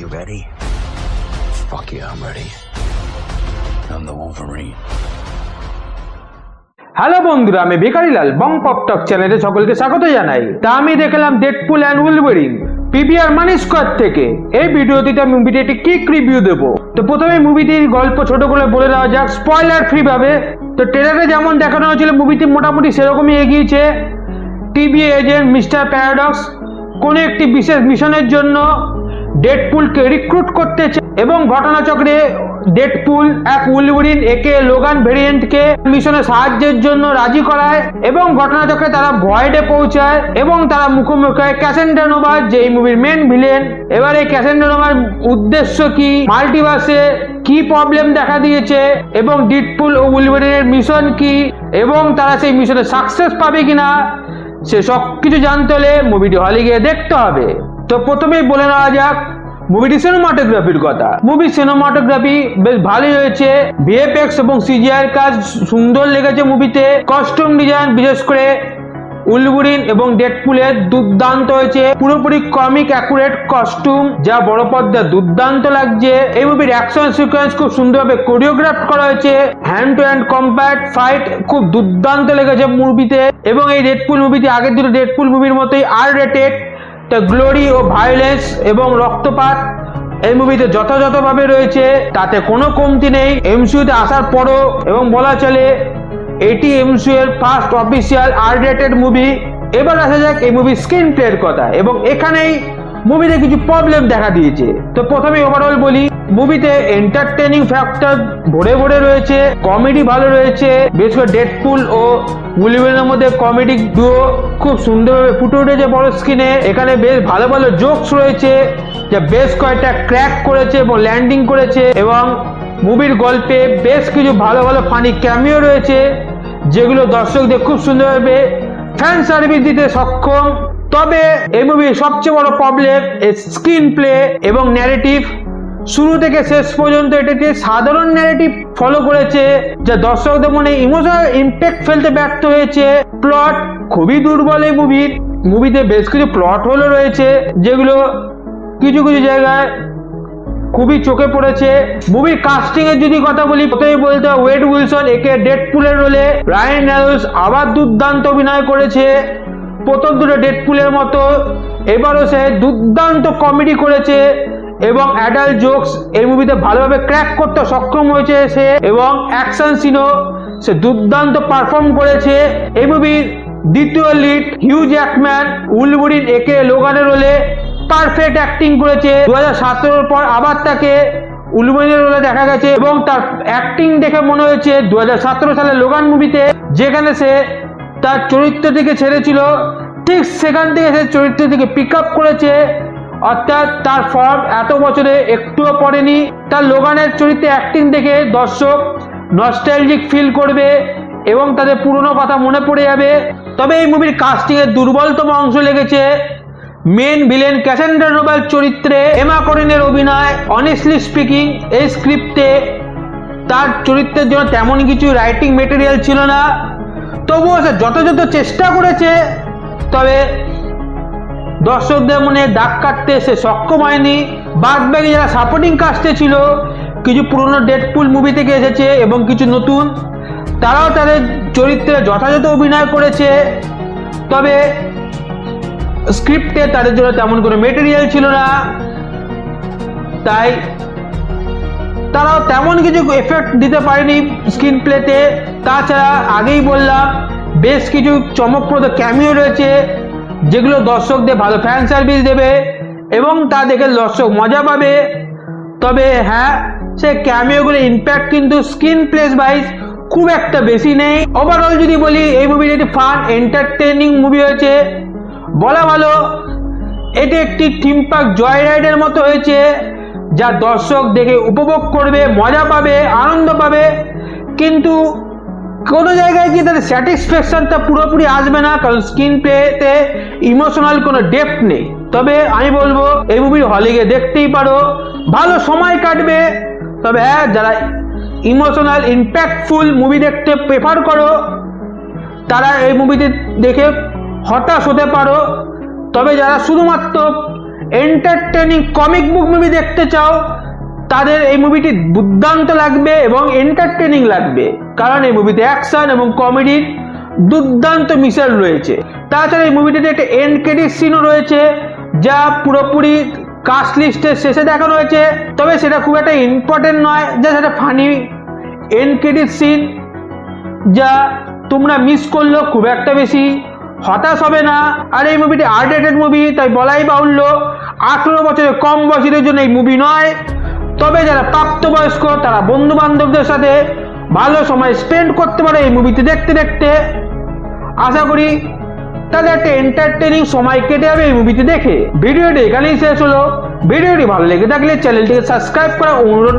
You ready? Fuck yeah, I'm ready. I'm the Wolverine. Hello বন্ধুরা, আমি ভিখারিলাল বং pop টক চ্যানেলে সকলকে স্বাগত জানাই। তা আমি দেখলাম Deadpool and Wolverine PVR money square থেকে। এই ভিডিওটিতে আমি মুভিটি একটি কিক রিভিউ দেবো। তো প্রথমে মুভিটির গল্প ছোট করে বলে দেওয়া যাক স্পয়লার ফ্রি ভাবে। তো ট্রেলারে যেমন দেখানো হয়েছিল মুভিটি মোটামুটি সেরকমই এগিয়েছে। টিভি এজেন্ট মিস্টার প্যারাডক্স কোনো একটি বিশেষ মিশনের জন্য ডেডপুলকে রিক্রুট করতেছে এবং ঘটনাচক্রে ডেডপুল এক উলভারিন একে লোগান ভেরিয়েন্টকে মিশনে সাহায্যের জন্য রাজি করায় এবং ঘটনাচক্রে তারা ভয়েডে পৌঁছায় এবং তারা মুখোমুখি হয় ক্যাসেন্ড্রা নোভা, যে এই মুভির মেন ভিলেন। এবার এই ক্যাসেন্ড্রা নোভার উদ্দেশ্য কি, মাল্টিভার্সে কি প্রবলেম দেখা দিয়েছে এবং ডেডপুল ও উলভারিনের মিশন কি এবং তারা সেই মিশনে সাকসেস পাবে কিনা, সে সব কিছু জানতে হলে মুভিটি হলে গিয়ে দেখতে হবে। তো প্রথমেই বলে নেওয়া যাক মুভিটি সিনেমাটোগ্রাফির কথা। মুভি সিনেমাটোগ্রাফি বেশ ভালোই হয়েছে। ভিএফএক্স এবং সিজিআই এর কাজ সুন্দর লেগেছে মুভিতে। কস্টিউম ডিজাইন বিশেষ করে উলভারিন এবং ডেডপুলের দুর্দান্ত হয়েছে। পুরোপুরি কমিক অ্যাকুরেট কস্টিউম, যা বড় পর্দা দুর্দান্ত লাগছে। এই মুভির অ্যাকশন সিকোয়েন্স খুব সুন্দরভাবে কোরিওগ্রাফ করা হয়েছে। Hand to hand combat fight খুব দুর্দান্ত লেগেছে মুভিতে। এবং এই ডেডপুল মুভিটি আগের দুটো ডেডপুল মুভির মতোই আর রেটেড। তো গ্লোরি ও ভায়োলেন্স এবং রক্তপাত এই মুভিতে যথাযথভাবে রয়েছে, তাতে কোনো কমতি নেই। এমসিইউতে আসার পরও এবং বলা চলে এটি এমসিইউ এর ফার্স্ট অফিসিয়াল আর রেটেড মুভি। এবার আসা যাক এই মুভির স্ক্রিন প্লের কথা এবং এখানেই মুভিতে কিছু প্রবলেম দেখা দিয়েছে। তো প্রথমে ওভারঅল বলি, মুভিতে এন্টারটেইনিং ফ্যাক্টর ভরে ভরে রয়েছে, কমেডি ভালো রয়েছে। বিশেষ করে ডেডপুল ও উলভারিনের মধ্যে কমেডি ডুও খুব সুন্দরভাবে ফুটে উঠেছে বড় স্ক্রিনে। এখানে বেশ ভালো ভালো জোকস রয়েছে যা বেশ কয়েকটা ক্র্যাক করেছে এবং ল্যান্ডিং করেছে এবং মুভির গল্পে বেশ কিছু ভালো ভালো ফানি ক্যামিও রয়েছে যেগুলো দর্শকদের খুব সুন্দরভাবে ফ্যান সার্ভিস দিতে সক্ষম। তবে এই মুভির সবচেয়ে বড় প্রবলেম স্ক্রিন প্লে এবং ন্যারেটিভ। শুরু থেকে শেষ পর্যন্ত এটাকে সাধারণ ন্যারেটিভ ফলো করেছে যা দর্শকদের মনে ইমোশনাল ইম্প্যাক্ট ফেলতে ব্যর্থ হয়েছে। প্লট খুবই দুর্বল এই মুভিতে বেশ কিছু প্লট হলো রয়েছে যেগুলো কিছু কিছু জায়গায় খুবই চোখে পড়েছে। মুভির কাস্টিং এর যদি কথা বলি, প্রথমেই বলতে হয় ওয়েড উইলসন একে ডেডপুলের রোলে রায়ান রেনল্ডস আবার দুর্দান্ত অভিনয় করেছে প্রথম দুটো ডেডপুলের মতো। এবারও সে দুর্দান্ত কমেডি করেছে এবং অ্যাডাল্ট জোকস এই মুভিতে ভালোভাবে ক্র্যাক করতে সক্ষম হয়েছে সে, এবং অ্যাকশন সিনও সে দুর্দান্ত পারফর্ম করেছে। এই মুভির দ্বিতীয় লিড হিউ জ্যাকম্যান উলভারিন একে লোগানের রোলে পারফেক্ট অ্যাক্টিং করেছে। 2017 পর আবার তাকে উলভারিনের রোলে দেখা গেছে এবং তার অ্যাক্টিং দেখে মনে হয়েছে 2017 সালে লোগান মুভিতে যেখানে সে তার চরিত্র থেকে ছেড়েছিল, ঠিক সেখান থেকে সে চরিত্র থেকে পিক আপ করেছে। অর্থাৎ তার ফর্ম এত বছরে একটুও পড়েনি। তার লোগানের চরিত্রে অ্যাক্টিং দেখে দর্শক নস্টালজিক ফিল করবে এবং তাদের পুরনো কথা মনে পড়ে যাবে। তবে এই মুভির কাস্টিং এর দুর্বলতম অংশ লেগেছে মেন ভিলেন ক্যাসেন্ড্রা নোভার চরিত্রে এমা করিনের অভিনয়। অনেস্টলি স্পিকিং এই স্ক্রিপ্টে তার চরিত্রের জন্য তেমন কিছু রাইটিং মেটেরিয়াল ছিল না, তবুও সে যথাযথ চেষ্টা করেছে। তবে দর্শকদের মনে দাগ কাটতে সে সক্ষম হয়নি। বাদবাকি যারা সাপোর্টিং কাস্টে ছিল, কিছু পুরনো ডেডপুল মুভি থেকে এসেছে এবং কিছু নতুন, তারাও তাদের চরিত্রে যথাযথ অভিনয় করেছে। তবে স্ক্রিপ্টে তাদের জন্য তেমন কোনো মেটেরিয়াল ছিল না, তাই তারাও তেমন কিছু এফেক্ট দিতে পারেনি স্ক্রিন প্লেতে। তাছাড়া আগেই বললাম বেশ কিছু চমকপ্রদ ক্যামিও রয়েছে যেগুলো দর্শকদের ভালো ফ্যান সার্ভিস দেবে এবং তা দেখে দর্শক মজা পাবে। তবে হ্যাঁ, সে ক্যামিওগুলো ইম্প্যাক্ট কিন্তু স্ক্রিন প্লেস ওয়াইজ খুব একটা বেশি নেই। ওভারঅল যদি বলি এই মুভিটি একটি ফান এন্টারটেইনিং মুভি হয়েছে বলা ভালো। এটি একটি থিম পার্ক জয় রাইডের মতো হয়েছে যা দর্শক দেখে উপভোগ করবে, মজা পাবে, আনন্দ পাবে, কিন্তু কোনো জায়গায় গিয়ে তাদের স্যাটিসফ্যাকশনটা পুরোপুরি আসবে না, কারণ স্ক্রিন প্লেতে ইমোশনাল কোনো ডেপথ নেই। তবে আমি বলবো এই মুভি হলে গিয়ে দেখতেই পারো, ভালো সময় কাটবে। তবে হ্যাঁ, যারা ইমোশনাল ইম্প্যাক্টফুল মুভি দেখতে প্রেফার করো তারা এই মুভিতে দেখে হতাশ হতে পারো। তবে যারা শুধুমাত্র এন্টারটেইনিং কমিক বুক মুভি দেখতে চাও তাদের এই মুভিটি দুর্দান্ত লাগবে এবং এন্টারটেইনিং লাগবে, কারণ এই মুভিতে অ্যাকশন এবং কমেডির দুর্দান্ত মিশেল রয়েছে। তাছাড়া এই মুভিটিতে একটা এন্ড ক্রেডিট সিনও রয়েছে, যা পুরোপুরি কাস্ট লিস্টের শেষে দেখানো হয়েছে, তবে সেটা খুব একটা ইম্পর্টেন্ট নয়, যা সেটা ফানি এন্ড ক্রেডিট সিন, যা তোমরা মিস করলেও খুব একটা বেশি হতাশ হবে না। আর এই মুভিটি আর রেটেড মুভি, তাই বলাই বাহুল্য 18 বছরের কম বয়সীদের জন্য এই মুভি নয়। তবে যারা প্রাপ্তবয়স্ক তারা বন্ধু বান্ধবদের সাথে ভালো সময় স্পেন্ড করতে পারে এই মুভিটি দেখতে দেখতে। আশা করি তাদের একটা এন্টারটেইনিং সময় কেটে যাবে এই মুভিটি দেখে। ভিডিওটি এখানেই শেষ হলো। ভিডিওটি ভালো লেগে থাকলে চ্যানেলটিকে সাবস্ক্রাইব করার অনুরোধ।